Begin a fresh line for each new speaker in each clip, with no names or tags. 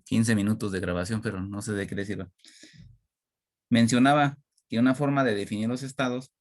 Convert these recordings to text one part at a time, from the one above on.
15 minutos de grabación, pero no sé de qué les sirva. Mencionaba que una forma de definir los estados,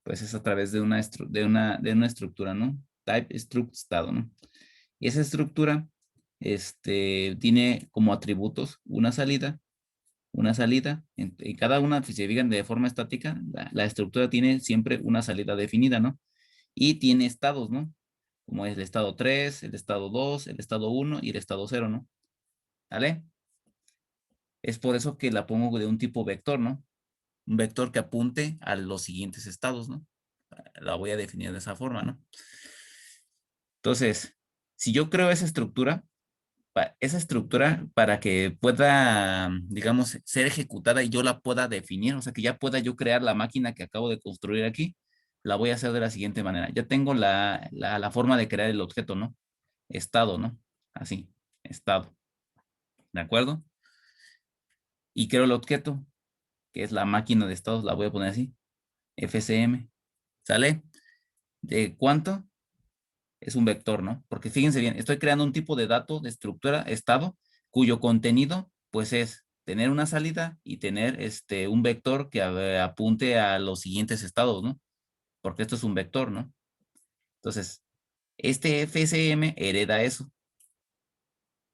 pues es a través de una estructura, ¿no? Type, struct, estado, ¿no? Y esa estructura, tiene como atributos una salida, y cada una, si se fijan de forma estática, la estructura tiene siempre una salida definida, ¿no? Y tiene estados, ¿no? Como es el estado 3, el estado 2, el estado 1 y el estado 0, ¿no? ¿Vale? Es por eso que la pongo de un tipo vector, ¿no? Un vector que apunte a los siguientes estados, ¿no? La voy a definir de esa forma, ¿no? Entonces, si yo creo esa estructura para que pueda, digamos, ser ejecutada y yo la pueda definir, o sea, que ya pueda yo crear la máquina que acabo de construir aquí, la voy a hacer de la siguiente manera. Ya tengo la forma de crear el objeto, ¿no? Estado, ¿no? Así, estado. ¿De acuerdo? Y creo el objeto, que es la máquina de estados, la voy a poner así, FCM. ¿Sale? ¿De cuánto? Es un vector, ¿no? Porque fíjense bien, estoy creando un tipo de dato de estructura, estado, cuyo contenido, pues es tener una salida y tener un vector que apunte a los siguientes estados, ¿no? Porque esto es un vector, ¿no? Entonces, este FSM hereda eso.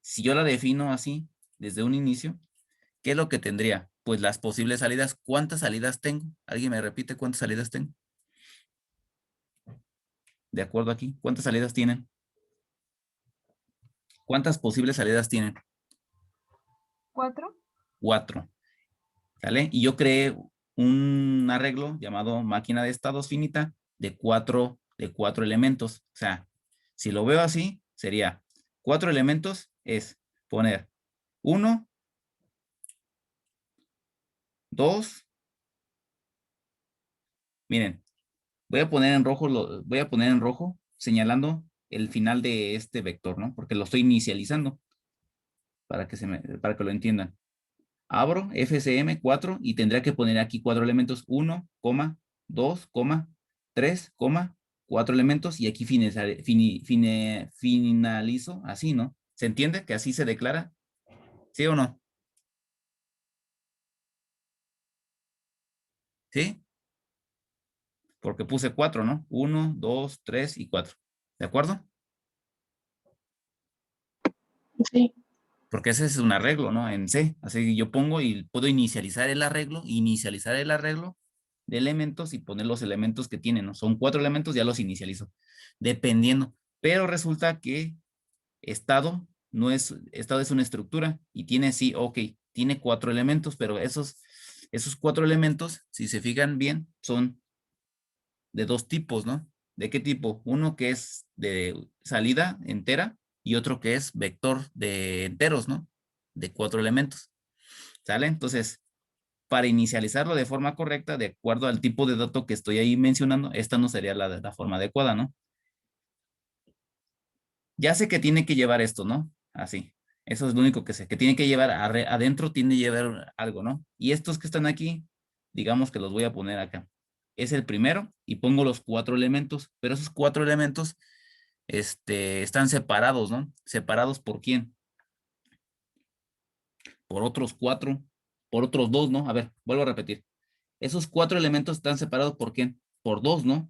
Si yo la defino así, desde un inicio, ¿qué es lo que tendría? Pues las posibles salidas. ¿Cuántas salidas tengo? ¿Alguien me repite cuántas salidas tengo? De acuerdo aquí, ¿cuántas salidas tienen? ¿Cuántas posibles salidas tienen?
¿Cuatro?
4. ¿Sale? Y yo creé un arreglo llamado máquina de estados finita de cuatro elementos. O sea, si lo veo así, sería 4 elementos es poner 1, 2, miren, voy a poner en rojo señalando el final de este vector, ¿no? Porque lo estoy inicializando para que lo entiendan. Abro FCM 4 y tendría que poner aquí 4 elementos, 1, 2, 3, 4 elementos y aquí finalizo así, ¿no? ¿Se entiende que así se declara? ¿Sí o no? ¿Sí? Porque puse 4, ¿no? 1, 2, 3 y 4. ¿De acuerdo?
Sí.
Porque ese es un arreglo, ¿no? En C. Así que yo pongo y puedo inicializar el arreglo de elementos y poner los elementos que tienen, ¿no? Son 4 elementos, ya los inicializo, dependiendo. Pero resulta que estado es una estructura y tiene, sí, ok, tiene 4 elementos, pero esos 4 elementos, si se fijan bien, son de dos tipos, ¿no? ¿De qué tipo? Uno que es de salida entera y otro que es vector de enteros, ¿no? De 4 elementos. ¿Sale? Entonces, para inicializarlo de forma correcta, de acuerdo al tipo de dato que estoy ahí mencionando, esta no sería la forma adecuada, ¿no? Ya sé que tiene que llevar esto, ¿no? Así. Eso es lo único que sé, que tiene que llevar adentro, tiene que llevar algo, ¿no? Y estos que están aquí, digamos que los voy a poner acá. Es el primero y pongo los 4 elementos, pero esos 4 elementos, están separados, ¿no? ¿Separados por quién? Por otros 4, por otros 2, ¿no? A ver, vuelvo a repetir. Esos 4 elementos están separados por quién? Por 2, ¿no?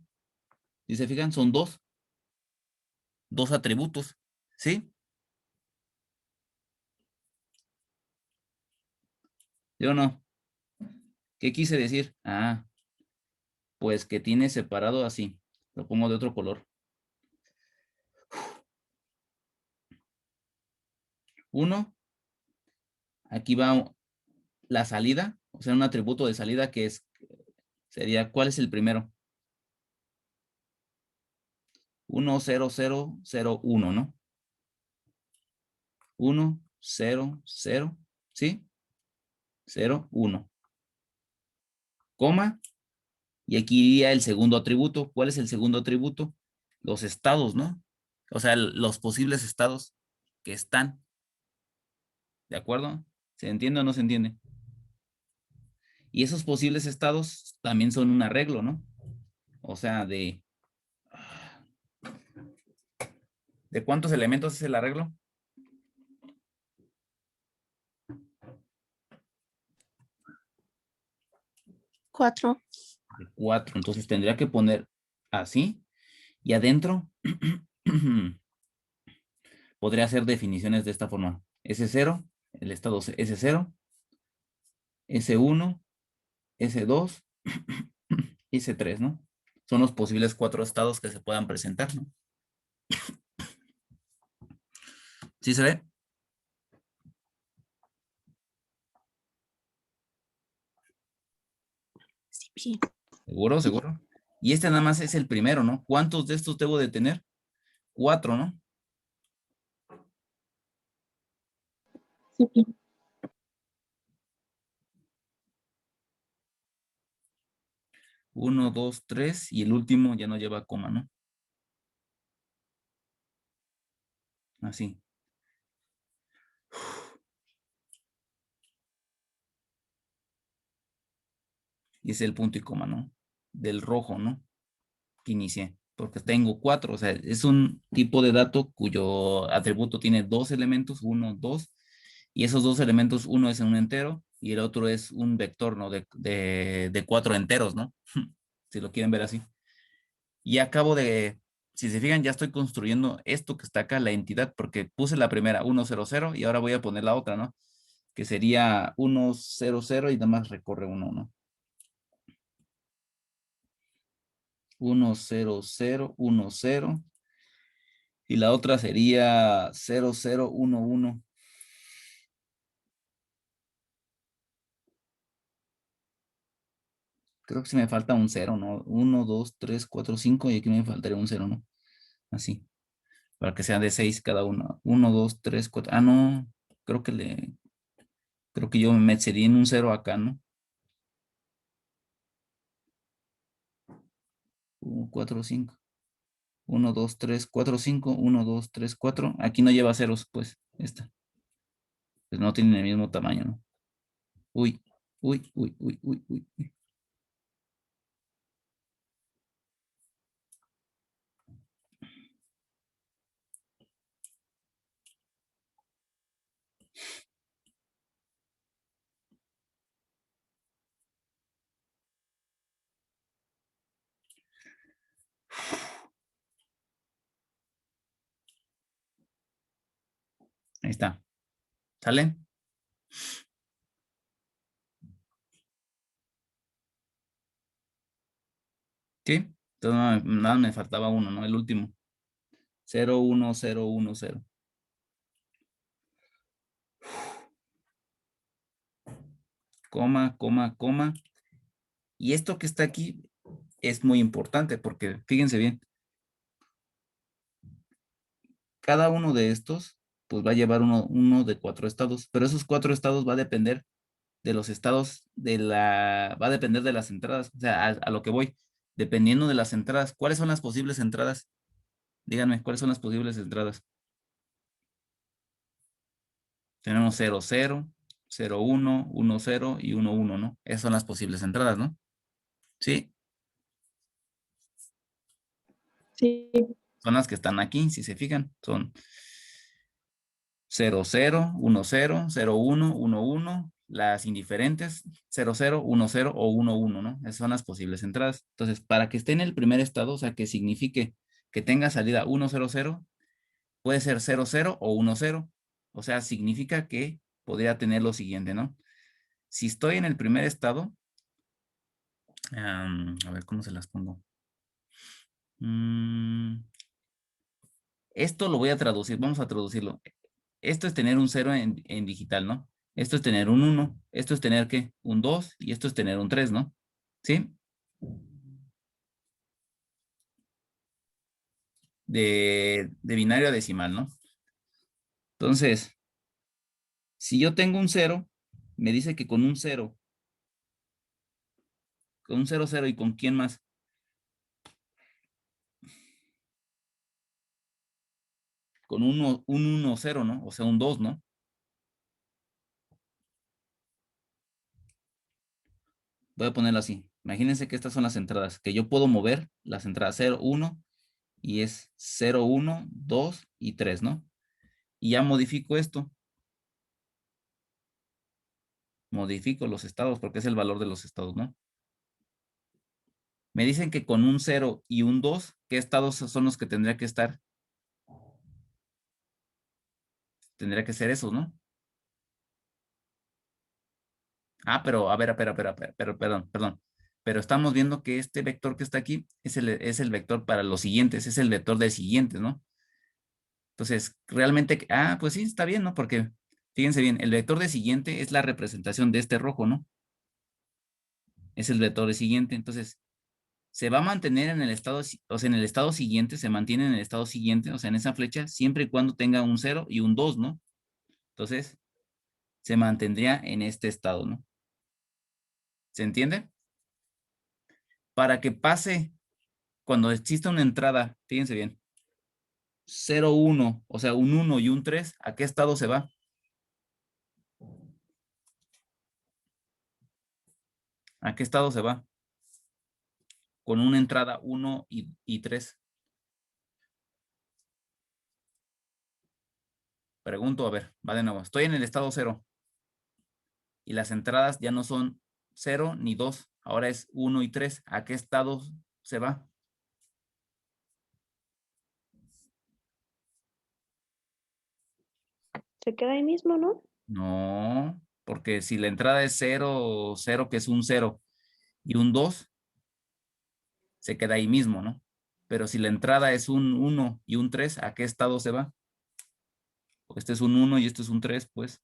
Si se fijan, son dos atributos, ¿sí? ¿Sí o no? ¿Qué quise decir? Pues que tiene separado así. Lo pongo de otro color. Uno, aquí va la salida, o sea, un atributo de salida sería, ¿cuál es el primero? 1, 0, 0, 0, 1, ¿no? 1, 0, 0, ¿sí? 0, 1. Coma, y aquí iría el segundo atributo. ¿Cuál es el segundo atributo? Los estados, ¿no? O sea, los posibles estados que están, ¿de acuerdo? ¿Se entiende o no se entiende? Y esos posibles estados también son un arreglo, ¿no? O sea, ¿de cuántos elementos es el arreglo?
4.
De 4. Entonces tendría que poner así. Y adentro podría hacer definiciones de esta forma. S0, el estado S0, S1, S2, y S3, ¿no? Son los posibles 4 estados que se puedan presentar, ¿no? ¿Sí se ve?
Sí, bien.
¿Seguro? ¿Seguro? Y este nada más es el primero, ¿no? ¿Cuántos de estos debo de tener? 4, ¿no?
Sí, bien.
1, 2, 3 y el último ya no lleva coma, ¿no? Así. Y es el punto y coma, ¿no? Del rojo, ¿no? Que inicié. Porque tengo 4, o sea, es un tipo de dato cuyo atributo tiene 2 elementos, 1, 2, y esos 2 elementos, uno es un entero y el otro es un vector, ¿no? De 4 enteros, ¿no? Si lo quieren ver así. Y acabo de, si se fijan, ya estoy construyendo esto que está acá, la entidad, porque puse la primera 1, 0, 0 y ahora voy a poner la otra, ¿no? Que sería 1, 0, 0 y nada más recorre 1, ¿no? 1, 0, 0, 1, 0. Y la otra sería 0, 0, 1, 1. Creo que se me falta un 0, ¿no? 1, 2, 3, 4, 5 y aquí me faltaría un 0, ¿no? Así, para que sean de 6 cada uno. 1, 2, 3, 4. Ah, no, creo que yo me metería en un 0 acá, ¿no? 1, 4, 5. 1, 2, 3, 4, 5. 1, 2, 3, 4. Aquí no lleva ceros, pues, esta. Pues no tienen el mismo tamaño, ¿no? Uy, uy, uy, uy, uy, uy. Ahí está. ¿Sale? Sí. Entonces nada, me faltaba uno, ¿no? El último. 0, 1, 0, 1, 0. Coma, coma, coma. Y esto que está aquí es muy importante porque fíjense bien, cada uno de estos pues va a llevar uno de 4 estados, pero esos 4 estados va a depender de los estados va a depender de las entradas, o sea, a lo que voy, dependiendo de las entradas. ¿Cuáles son las posibles entradas? Díganme, ¿cuáles son las posibles entradas? Tenemos 0, 0, 0, 1, 1, 0 y 1, 1, ¿no? Esas son las posibles entradas, ¿no? Sí,
Sí,
son las que están aquí, si se fijan, son 0, 0, 1, 0, 0, 1, 1, 1, las indiferentes 0, 0, 1, 0 o 1, 1, ¿no? Esas son las posibles entradas. Entonces, para que esté en el primer estado, o sea, que signifique que tenga salida 1, 0, 0, puede ser 0, 0 o 1, 0. O sea, significa que podría tener lo siguiente, ¿no? Si estoy en el primer estado, a ver cómo se las pongo. Mm, Esto lo voy a traducir, vamos a traducirlo. Esto es tener un 0 en digital, ¿no? Esto es tener un 1, esto es tener ¿qué? Un 2 y esto es tener un 3, ¿no? ¿Sí? De binario a decimal, ¿no? Entonces, si yo tengo un 0, me dice que con un 0, con un 0, 0 y con quién más, con un 1, 0, ¿no? O sea, un 2, ¿no? Voy a ponerlo así. Imagínense que estas son las entradas, que yo puedo mover las entradas 0, 1 y es 0, 1, 2 y 3, ¿no? Y ya modifico esto, modifico los estados porque es el valor de los estados, ¿no? Me dicen que con un 0 y un 2, ¿qué estados son los que tendría que estar? Tendría que ser esos, ¿no? Ah, pero, a ver, pero, perdón. Pero estamos viendo que este vector que está aquí es el vector para los siguientes, es el vector de siguientes, ¿no? Entonces, realmente, pues sí, está bien, ¿no? Porque, fíjense bien, el vector de siguiente es la representación de este rojo, ¿no? Es el vector de siguiente. Entonces, se va a mantener en el estado, o sea, en el estado siguiente, se mantiene en el estado siguiente, o sea, en esa flecha, siempre y cuando tenga un 0 y un 2, ¿no? Entonces, se mantendría en este estado, ¿no? ¿Se entiende? Para que pase, cuando exista una entrada, fíjense bien, 0, 1, o sea, un 1 y un 3, ¿a qué estado se va? ¿A qué estado se va? Con una entrada 1 y 3. Pregunto, a ver, va de nuevo. Estoy en el estado 0 y las entradas ya no son 0 ni 2, ahora es 1 y 3. ¿A qué estado se va?
Se queda ahí mismo, ¿no?
No, porque si la entrada es 0, 0 que es un 0 y un 2, se queda ahí mismo, ¿no? Pero si la entrada es un 1 y un 3, ¿a qué estado se va? Porque este es un 1 y este es un 3, pues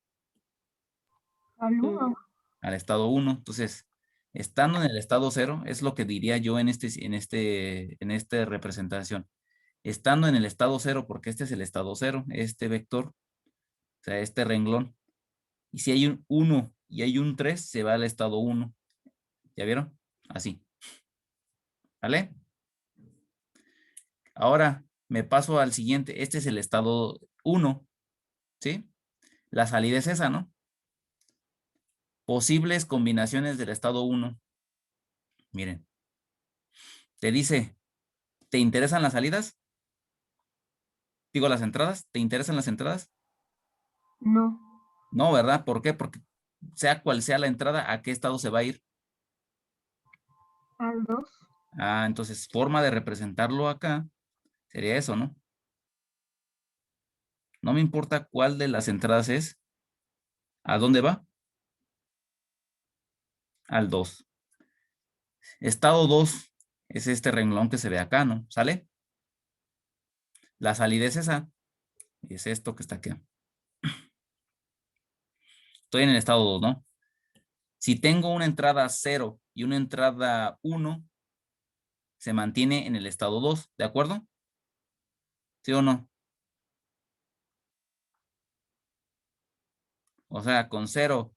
Al
Mm.
1.
al estado 1. Entonces, estando en el estado 0, es lo que diría yo en esta representación. Estando en el estado 0, porque este es el estado 0, este vector, o sea, este renglón. Y si hay un 1 y hay un 3, se va al estado 1. ¿Ya vieron? Así. ¿Vale? Ahora me paso al siguiente. Este es el estado 1, ¿sí? La salida es esa, ¿no? Posibles combinaciones del estado 1. Miren, te dice, ¿te interesan las salidas? Digo, las entradas. ¿Te interesan las entradas?
No.
No, ¿verdad? ¿Por qué? Porque sea cual sea la entrada, ¿a qué estado se va a ir?
Al 2.
Entonces, forma de representarlo acá sería eso, ¿no? No me importa cuál de las entradas es. ¿A dónde va? Al 2. Estado 2 es este renglón que se ve acá, ¿no? ¿Sale? La salida es esa. Es esto que está aquí. Estoy en el estado 2, ¿no? Si tengo una entrada 0 y una entrada 1, se mantiene en el estado 2, ¿de acuerdo? ¿Sí o no? O sea, con 0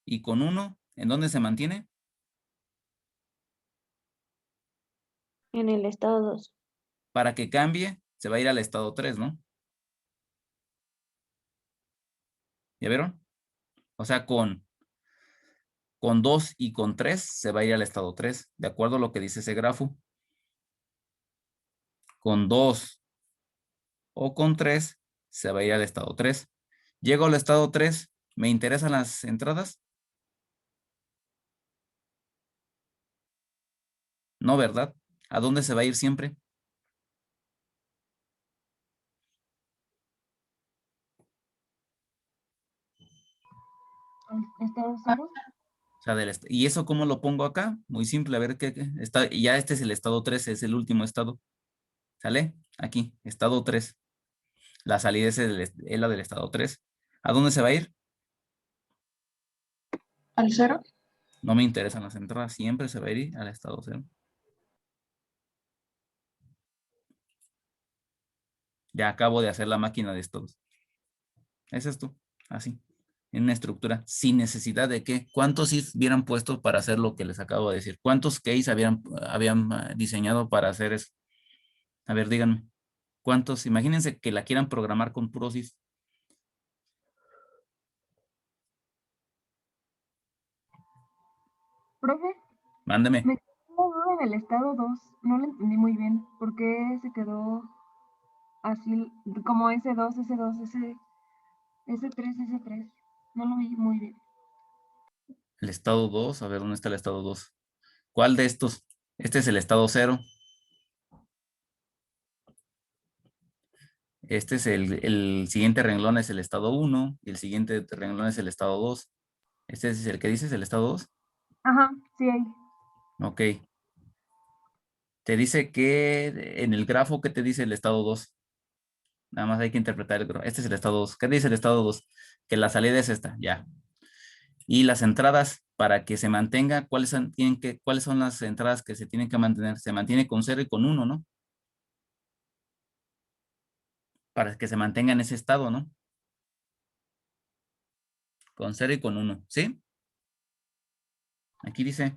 y con 1, ¿en dónde se mantiene?
En el estado 2.
Para que cambie, se va a ir al estado 3, ¿no? ¿Ya vieron? O sea, con 2 y con 3 se va a ir al estado 3, de acuerdo a lo que dice ese grafo. Con 2 o con 3 se va a ir al estado 3. Llego al estado 3, ¿me interesan las entradas? No, ¿verdad? ¿A dónde se va a ir siempre?
Al estado 0.
O sea, ¿y eso cómo lo pongo acá? Muy simple, a ver qué está. Ya este es el estado 3, es el último estado. ¿Sale? Aquí, estado 3. La salida es la del estado 3. ¿A dónde se va a ir?
Al 0.
No me interesan las entradas, siempre se va a ir al estado 0. Ya acabo de hacer la máquina de estados. Es esto, así, en una estructura, sin necesidad de que, ¿cuántos if hubieran puesto para hacer lo que les acabo de decir? ¿Cuántos case habían diseñado para hacer eso? A ver, díganme, ¿cuántos? Imagínense que la quieran programar con puros if.
Profe,
Mándeme.
me quedó una duda en el estado 2. No lo entendí muy bien. ¿Por qué se quedó así como S2, S2, S3, S3? No lo vi muy bien.
El estado 2, a ver, ¿dónde está el estado 2? ¿Cuál de estos? Este es el estado 0. Este es el siguiente renglón es el estado 1 y el siguiente renglón es el estado 2. Este es el que dices, el estado 2.
Ajá, sí, ahí.
Ok. Te dice que en el grafo, ¿qué te dice el estado 2? Nada más hay que interpretar el grafo. Este es el estado 2. ¿Qué dice el estado 2? Que la salida es esta, ya. Y las entradas, para que se mantenga, ¿cuáles son las entradas que se tienen que mantener? Se mantiene con 0 y con 1, ¿no? Para que se mantenga en ese estado, ¿no? Con 0 y con 1, ¿sí? Aquí dice.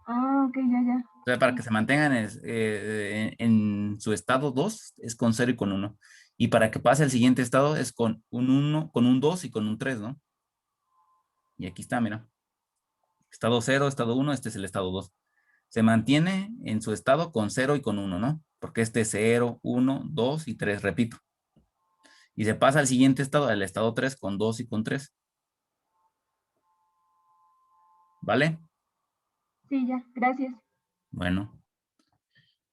Ah, ok, ya, ya.
O sea, para que se mantengan en su estado 2 es con 0 y con 1. Y para que pase al siguiente estado es con un 1, con un 2 y con un 3, ¿no? Y aquí está, mira. Estado 0, estado 1, este es el estado 2. Se mantiene en su estado con 0 y con 1, ¿no? Porque este es 0, 1, 2 y 3, repito. Y se pasa al siguiente estado, al estado 3, con 2 y con 3. ¿Vale?
Sí, ya, gracias.
Bueno.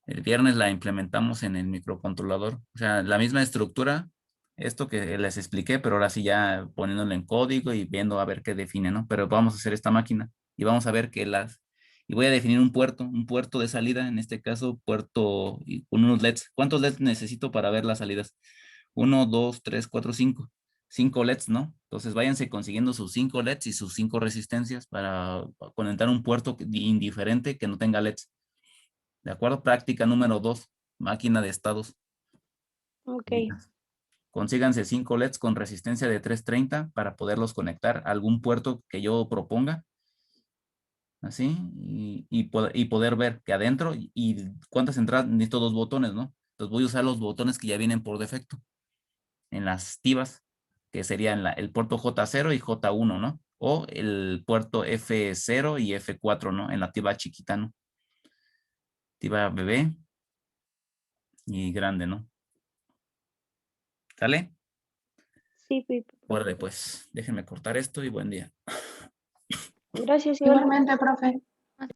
El viernes la implementamos en el microcontrolador. O sea, la misma estructura, esto que les expliqué, pero ahora sí ya poniéndolo en código y viendo a ver qué define, ¿no? Pero vamos a hacer esta máquina y vamos a ver y voy a definir un puerto de salida, en este caso, puerto y con unos LEDs. ¿Cuántos LEDs necesito para ver las salidas? 1, 2, 3, 4, 5. 5 LEDs, ¿no? Entonces váyanse consiguiendo sus 5 LEDs y sus 5 resistencias para conectar un puerto indiferente que no tenga LEDs. ¿De acuerdo? Práctica número 2, máquina de estados.
Ok.
Consíganse 5 LEDs con resistencia de 330 para poderlos conectar a algún puerto que yo proponga. Así, y poder ver que adentro y cuántas entradas necesito 2 botones, ¿no? Entonces voy a usar los botones que ya vienen por defecto en las TIVAs, que serían el puerto J0 y J1, ¿no? O el puerto F0 y F4, ¿no? En la TIVA chiquita, ¿no? TIVA bebé y grande, ¿no? ¿Sale?
Sí, profe.
Pues déjenme cortar esto y buen día.
Gracias, igualmente.
Igualmente, profe.